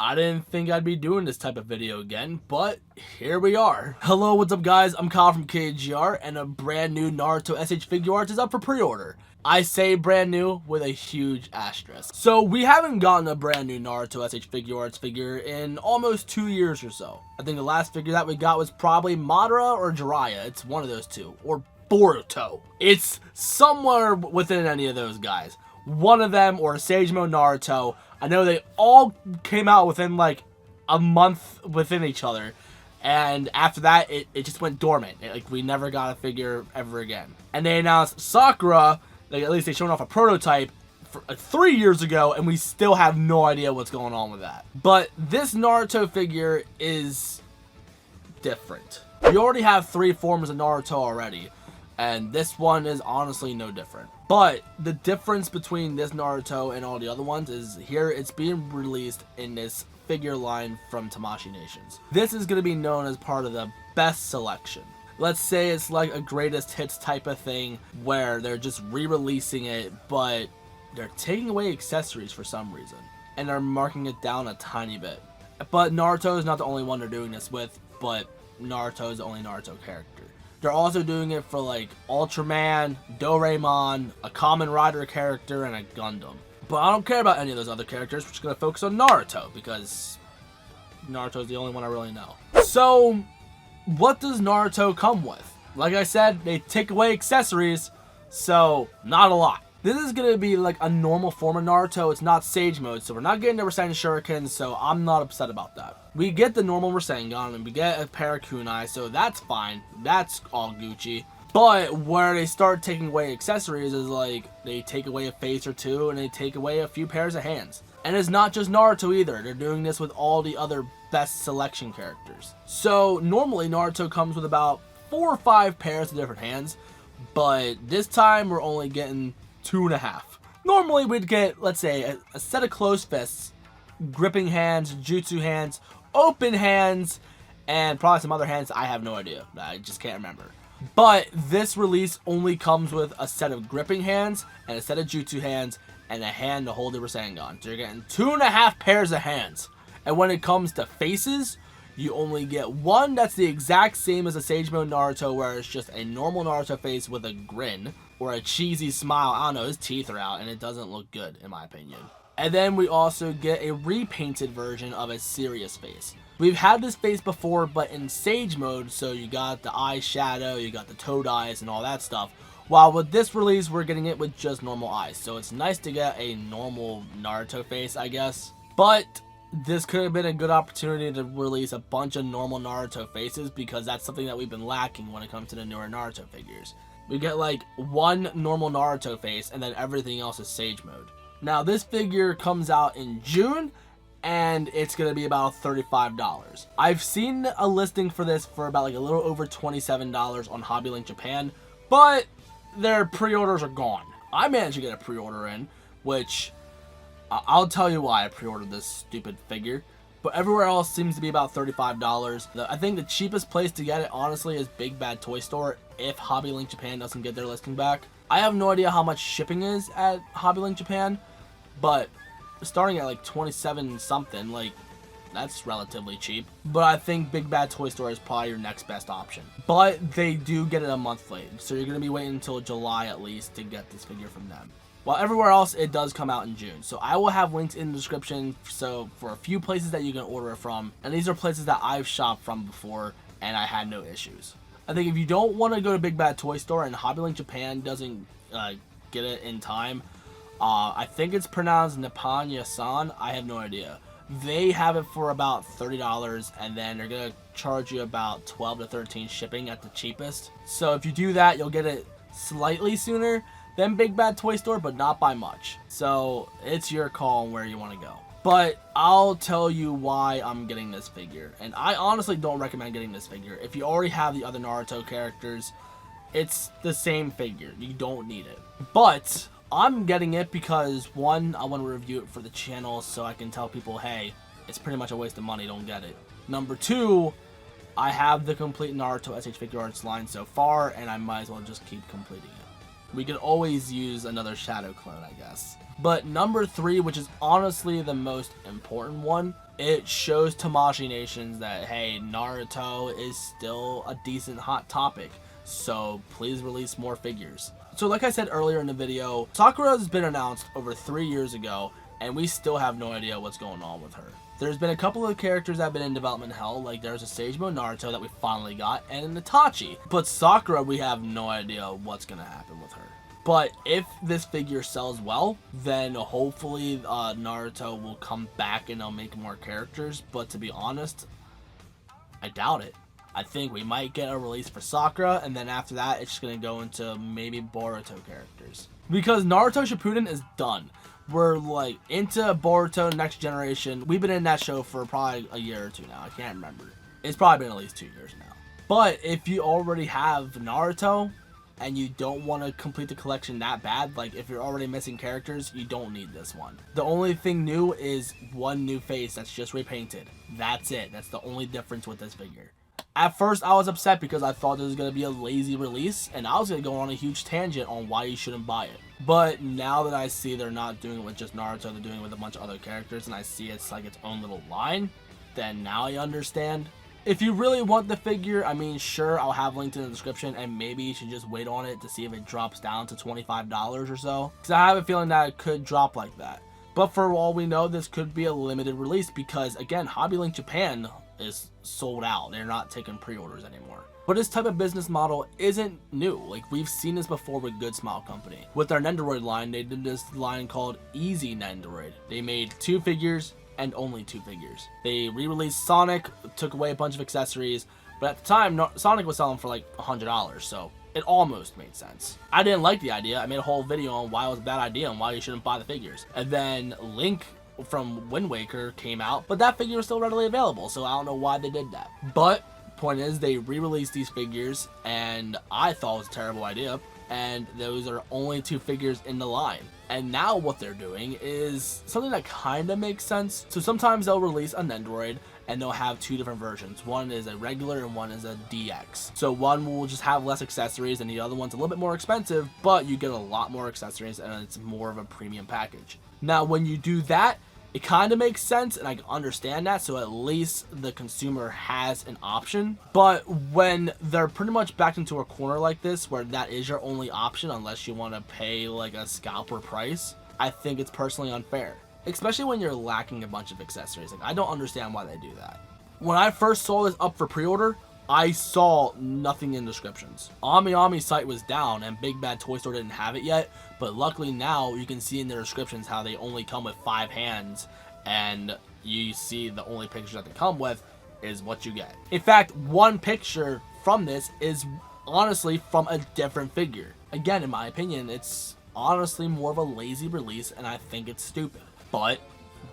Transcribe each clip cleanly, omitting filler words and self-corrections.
I didn't think I'd be doing this type of video again, but here we are. Hello, what's up guys? I'm Kyle from KGR, and a brand new Naruto S.H Figuarts is up for pre-order. I say brand new with a huge asterisk. So we haven't gotten a brand new Naruto S.H Figuarts figure in almost 2 years or so. I think the last figure that we got was probably Madara or Jiraiya. It's one of those two. Or Boruto. It's somewhere within any of those guys. One of them or Sage Mode Naruto. I know they all came out within like a month within each other, and after that it just went dormant. We never got a figure ever again. And they announced Sakura, like at least they showed off a prototype for, 3 years ago, and we still have no idea what's going on with that. But this Naruto figure is different. We already have 3 forms of Naruto already, and this one is honestly no different. But the difference between this Naruto and all the other ones is here it's being released in this figure line from Tamashii Nations. This is going to be known as part of the best selection. Let's say it's like a greatest hits type of thing where they're just re-releasing it, but they're taking away accessories for some reason, and they're marking it down a tiny bit. But Naruto is not the only one they're doing this with, but Naruto is the only Naruto character. They're also doing it for like Ultraman, Doraemon, a Kamen Rider character, and a Gundam. But I don't care about any of those other characters. We're just going to focus on Naruto because Naruto is the only one I really know. So, what does Naruto come with? Like I said, they take away accessories, so not a lot. This is going to be like a normal form of Naruto. It's not Sage Mode, so we're not getting the Rasengan Shuriken, so I'm not upset about that. We get the normal Rasengan, and we get a pair of kunai, so that's fine. That's all Gucci. But where they start taking away accessories is like, they take away a face or two, and they take away a few pairs of hands. And it's not just Naruto either. They're doing this with all the other best selection characters. So normally Naruto comes with about 4 or 5 pairs of different hands, but this time we're only getting 2.5. Normally we'd get, let's say, a set of closed fists, gripping hands, jutsu hands, open hands, and probably some other hands. I have no idea. I just can't remember. But this release only comes with a set of gripping hands and a set of jutsu hands and a hand to hold the Rasengan. So you're getting 2.5 pairs of hands. And when it comes to faces, you only get one that's the exact same as a Sage Mode Naruto, where it's just a normal Naruto face with a grin or a cheesy smile. I don't know, his teeth are out and it doesn't look good in my opinion. And then we also get a repainted version of a serious face. We've had this face before, but in Sage Mode, so you got the eye shadow, you got the toad eyes and all that stuff. While with this release, we're getting it with just normal eyes. So it's nice to get a normal Naruto face, I guess. But this could have been a good opportunity to release a bunch of normal Naruto faces, because that's something that we've been lacking when it comes to the newer Naruto figures. We get like one normal Naruto face and then everything else is Sage Mode. Now this figure comes out in June and it's going to be about $35. I've seen a listing for this for about like a little over $27 on Hobby Link Japan, but their pre-orders are gone. I managed to get a pre-order in, which I'll tell you why I pre-ordered this stupid figure, but everywhere else seems to be about $35. I think the cheapest place to get it, honestly, is Big Bad Toy Store, if Hobby Link Japan doesn't get their listing back. I have no idea how much shipping is at Hobby Link Japan, but starting at like 27 something, like, that's relatively cheap. But I think Big Bad Toy Store is probably your next best option. But they do get it a month late, so you're going to be waiting until July at least to get this figure from them. While everywhere else, it does come out in June. So I will have links in the description so for a few places that you can order it from. And these are places that I've shopped from before and I had no issues. I think if you don't want to go to Big Bad Toy Store and Hobby Link Japan doesn't get it in time, I think it's pronounced Nippon-Yasan. I have no idea. They have it for about $30, and then they're going to charge you about 12 to 13 shipping at the cheapest. So if you do that, you'll get it slightly sooner than Big Bad Toy Store, but not by much. So it's your call on where you want to go. But I'll tell you why I'm getting this figure. And I honestly don't recommend getting this figure. If you already have the other Naruto characters, it's the same figure. You don't need it. But I'm getting it because, one, I want to review it for the channel so I can tell people, hey, it's pretty much a waste of money, don't get it. Number 2, I have the complete Naruto S.H Figuarts line so far, and I might as well just keep completing it. We could always use another shadow clone, I guess. But number 3, which is honestly the most important one, it shows Tamashii Nations that, hey, Naruto is still a decent hot topic, so please release more figures. So like I said earlier in the video, Sakura has been announced over 3 years ago, and we still have no idea what's going on with her. There's been a couple of characters that have been in development hell, like there's a Sage Mode Naruto that we finally got, and an Itachi. But Sakura, we have no idea what's going to happen with her. But if this figure sells well, then hopefully Naruto will come back and they'll make more characters. But to be honest, I doubt it. I think we might get a release for Sakura, and then after that, it's just going to go into maybe Boruto characters. Because Naruto Shippuden is done. We're like into Boruto Next Generation. We've been in that show for probably a year or two now. I can't remember. It's probably been at least 2 years now. But if you already have Naruto and you don't want to complete the collection that bad, like if you're already missing characters, you don't need this one. The only thing new is one new face that's just repainted. That's it. That's the only difference with this figure. At first, I was upset because I thought this was going to be a lazy release, and I was going to go on a huge tangent on why you shouldn't buy it. But now that I see they're not doing it with just Naruto, they're doing it with a bunch of other characters, and I see it's like its own little line, then now I understand. If you really want the figure, I mean, sure, I'll have linked in the description, and maybe you should just wait on it to see if it drops down to $25 or so. Because I have a feeling that it could drop like that. But for all we know, this could be a limited release because, again, Hobby Link Japan is sold out. They're not taking pre-orders anymore. But this type of business model isn't new. Like, we've seen this before with Good Smile Company. With their Nendoroid line, they did this line called Easy Nendoroid. They made 2 figures and only 2 figures. They re-released Sonic, took away a bunch of accessories, but at the time, Sonic was selling for like $100, so it almost made sense. I didn't like the idea. I made a whole video on why it was a bad idea and why you shouldn't buy the figures. And then Link from Wind Waker came out, but that figure was still readily available, so I don't know why they did that. But point is, they re-released these figures, and I thought it was a terrible idea, and those are only 2 figures in the line. And now what they're doing is something that kind of makes sense. So sometimes they'll release a Nendoroid and they'll have 2 different versions. One is a regular and one is a DX. So one will just have less accessories and the other one's a little bit more expensive, but you get a lot more accessories and it's more of a premium package. Now when you do that, it kind of makes sense, and I can understand that, so at least the consumer has an option. But when they're pretty much backed into a corner like this, where that is your only option unless you want to pay like a scalper price, I think it's personally unfair. Especially when you're lacking a bunch of accessories. Like, I don't understand why they do that. When I first saw this up for pre-order, I saw nothing in descriptions. Ami site was down and Big Bad Toy Store didn't have it yet, but luckily now you can see in their descriptions how they only come with 5 hands, and you see the only pictures that they come with is what you get. In fact, one picture from this is honestly from a different figure. Again, in my opinion, it's honestly more of a lazy release, and I think it's stupid. But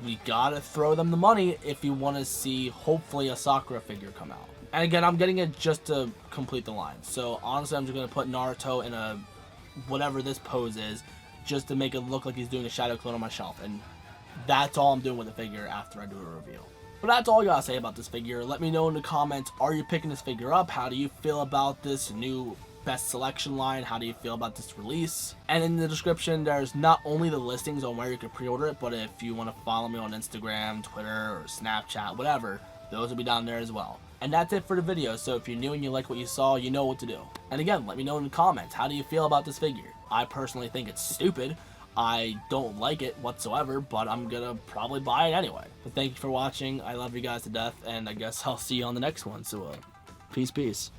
we gotta throw them the money if you want to see hopefully a Sakura figure come out. And again, I'm getting it just to complete the line. So honestly, I'm just going to put Naruto in a whatever this pose is, just to make it look like he's doing a shadow clone on my shelf. And that's all I'm doing with the figure after I do a review. But that's all I got to say about this figure. Let me know in the comments, are you picking this figure up? How do you feel about this new best selection line? How do you feel about this release? And in the description, there's not only the listings on where you can pre-order it, but if you want to follow me on Instagram, Twitter, or Snapchat, whatever, those will be down there as well. And that's it for the video, so if you're new and you like what you saw, you know what to do. And again, let me know in the comments, how do you feel about this figure? I personally think it's stupid. I don't like it whatsoever, but I'm gonna probably buy it anyway. But thank you for watching, I love you guys to death, and I guess I'll see you on the next one, so peace.